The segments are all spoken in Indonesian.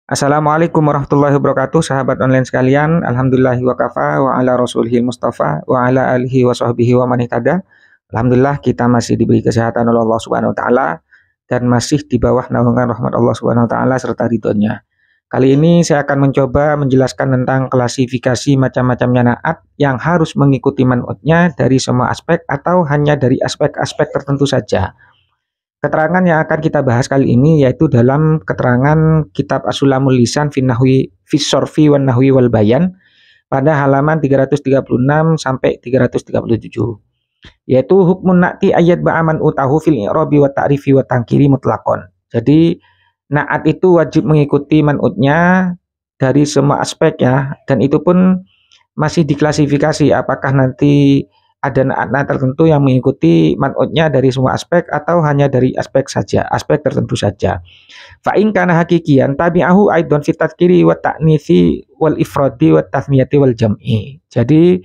Assalamualaikum warahmatullahi wabarakatuh, sahabat online sekalian. Alhamdulillahi wa kafa wa ala rasulihil mustafa wa ala alihi wa sahbihi wa man ihtada. Alhamdulillah kita masih diberi kesehatan oleh Allah Subhanahu wa taala dan masih di bawah naungan rahmat Allah Subhanahu wa taala serta ridhonya. Kali ini saya akan mencoba menjelaskan tentang klasifikasi macam-macamnya naat yang harus mengikuti man'utnya dari semua aspek atau hanya dari aspek-aspek tertentu saja. Keterangan yang akan kita bahas kali ini yaitu dalam keterangan kitab As-Sulamul Lisan fi Nahwi fi Sorfi wan Nahwi wal Bayan pada halaman 336 sampai 337. Yaitu hukmun na'ti ayat ba'aman utahu fil i'rabi wa ta'rifi wa tangkiri mutlaqon. Jadi naat itu wajib mengikuti man'utnya dari semua aspek ya, dan itu pun masih diklasifikasi apakah nanti ada naat-naat tertentu yang mengikuti man'utnya dari semua aspek atau hanya dari aspek saja, aspek tertentu saja. Fa in kana hakikian tabi'ahu aidon fi tadhkiri wa ta'nitsi wal ifradi wa tasmiyati wal jam'i. Jadi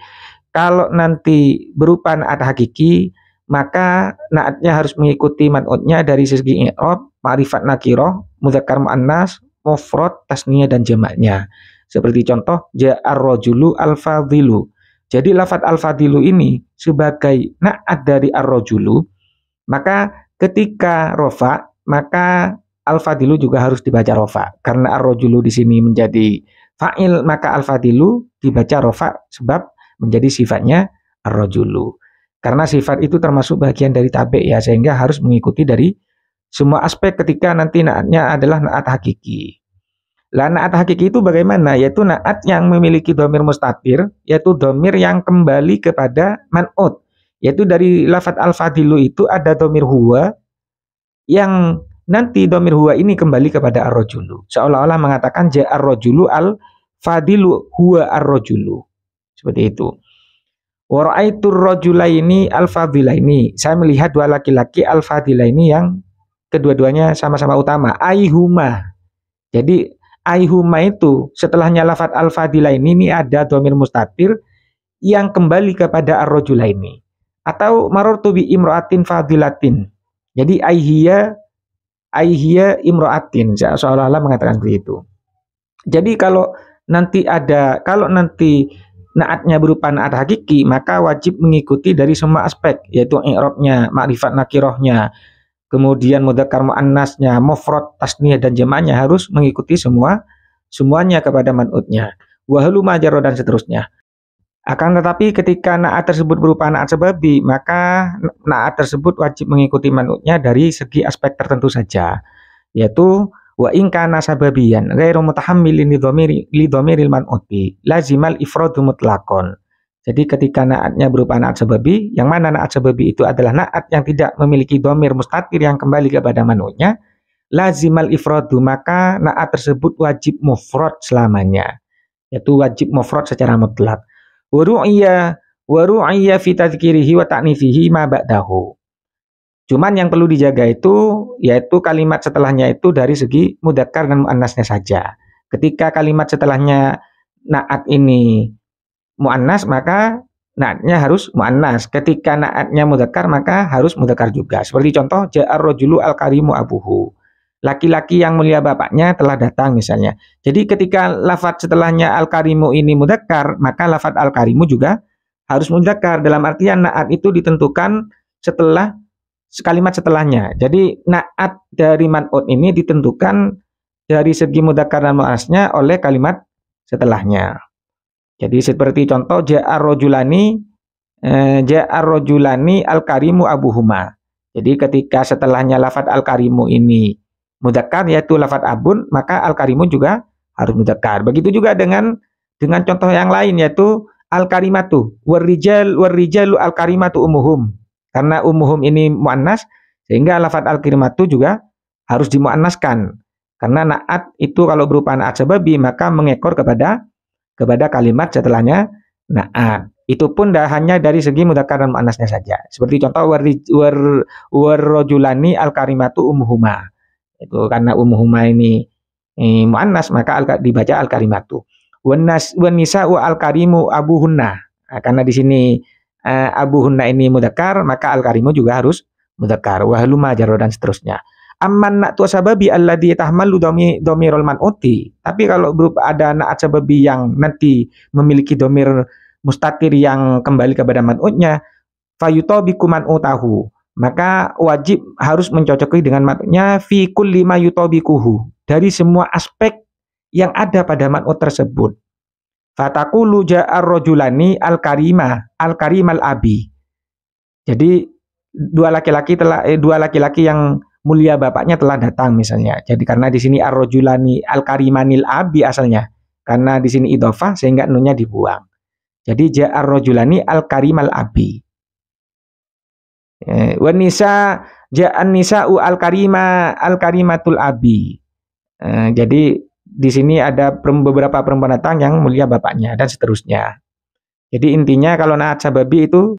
kalau nanti berupa naat hakiki, maka naatnya harus mengikuti man'utnya dari segi i'rab, ma'rifat nakirah, mudzakkar muannas, mufrad, tasniyah dan jamaknya. Seperti contoh ja'ar rajulu al-fadhilu. Jadi lafadz al-fadilu ini sebagai na'at dari ar-rajulu, maka ketika rofa, maka al-fadilu juga harus dibaca rofa. Karena ar-rajulu di sini menjadi fa'il, maka al-fadilu dibaca rofa sebab menjadi sifatnya ar-rajulu. Karena sifat itu termasuk bagian dari tabe ya, sehingga harus mengikuti dari semua aspek ketika nanti naatnya adalah naat hakiki. Lah naat hakiki itu bagaimana? Yaitu naat yang memiliki domir mustatir, yaitu domir yang kembali kepada man'ut. Yaitu dari lafadz al-fadilu itu ada domir huwa, yang nanti domir huwa ini kembali kepada ar-rajulu. Seolah-olah mengatakan ja'ar rajulu al-fadilu huwa ar-rajulu. Seperti itu. Wa ra'aitur rajulaini al-fadilaini. Saya melihat dua laki-laki al-fadilaini yang kedua-duanya sama-sama utama. Aihuma. Jadi aihuma itu setelahnya lafadz al-fadilaini ini ada domir mustatir yang kembali kepada ar-rajulaini. Atau marartu bi imra'atin fadilatin. Jadi aihiya imra'atin, seolah-olah mengatakan seperti itu. Jadi kalau nanti naatnya berupa naat hakiki, maka wajib mengikuti dari semua aspek, yaitu i'rabnya, ma'rifat nakirahnya, kemudian mudzakkar muannasnya, mufrad, tasniyah dan jamaknya harus mengikuti semuanya kepada man'utnya. Wa haluma jarra dan seterusnya. Akan tetapi ketika naat tersebut berupa naat sababi, maka naat tersebut wajib mengikuti man'utnya dari segi aspek tertentu saja, yaitu wa in kana sababiyan ghairu mutahammilin li dhamiril man'uti lazimal ifradu mutlaqan. Jadi ketika naatnya berupa naat sababi, yang mana naat sababi itu adalah naat yang tidak memiliki domir mustatir yang kembali kepada man'utnya, lazimal ifradu, maka naat tersebut wajib mufrad selamanya, yaitu wajib mufrad secara mutlak. Wa ru'iyya fi tadhkirihi wa ta'nithihi ma ba'dahu. Cuman yang perlu dijaga itu yaitu kalimat setelahnya itu dari segi mudzakkar dan muannasnya saja. Ketika kalimat setelahnya naat ini muannas, maka naatnya harus muannas. Ketika naatnya mudzakkar, maka harus mudzakkar juga. Seperti contoh ja'ar rajulu al-karimu abuhu. Laki-laki yang mulia bapaknya telah datang misalnya. Jadi ketika lafadz setelahnya al-karimu ini mudzakkar, maka lafadz al-karimu juga harus mudzakkar. Dalam artian naat itu ditentukan setelah kalimat setelahnya. Jadi naat dari man'ut ini ditentukan dari segi mudzakkar dan muannasnya oleh kalimat setelahnya. Jadi seperti contoh ja'ar rajulani al-karimu abuhuma. Jadi ketika setelahnya lafadz al-karimu ini mudzakkar yaitu lafadz abun, maka al-karimu juga harus mudzakkar. Begitu juga dengan contoh yang lain yaitu al-karimatu warrijalu al-karimatu umuhum. Karena umuhum ini muannas, sehingga lafadz al-karimatu juga harus dimuannaskan. Karena naat itu kalau berupa naat sababi, maka mengekor kepada kalimat setelahnya naat. Itu pun hanya dari segi mudzakkar dan muannasnya saja. Seperti contoh warrajulani al-karimatu umuhuma. Itu karena umuhuma ini muannas, maka dibaca al-karimatu. Wan nisa'u al-karimu abuhunna. Nah, karena di sini abuhunna ini mudzakkar, maka al-karimu juga harus mudzakkar. Wa haluma jarra dan seterusnya. Amman na'tu sababi alladhi tahmalu dhamirul man'uti. Tapi kalau berupa ada na'at sababi yang nanti memiliki dhamir mustatir yang kembali kepada man'utnya, fayutabiku man'utahu. Maka wajib harus mencocoki dengan man'utnya fi kulli ma yutabikuhu. Dari semua aspek yang ada pada man'ut tersebut. Fataqulu ja'ar rajulani al-karimal abi. Jadi dua laki-laki yang mulia bapaknya telah datang misalnya. Jadi karena di sini ar-rajulani al-karimanil abi asalnya. Karena di sini idhofah sehingga nunnya dibuang. Jadi ja'ar rajulani al-karimal abi. Wa nisa ja'an nisa'u al-karimatul abi. Jadi di sini ada beberapa perempuan datang yang mulia bapaknya dan seterusnya. Jadi intinya kalau na'at sababi itu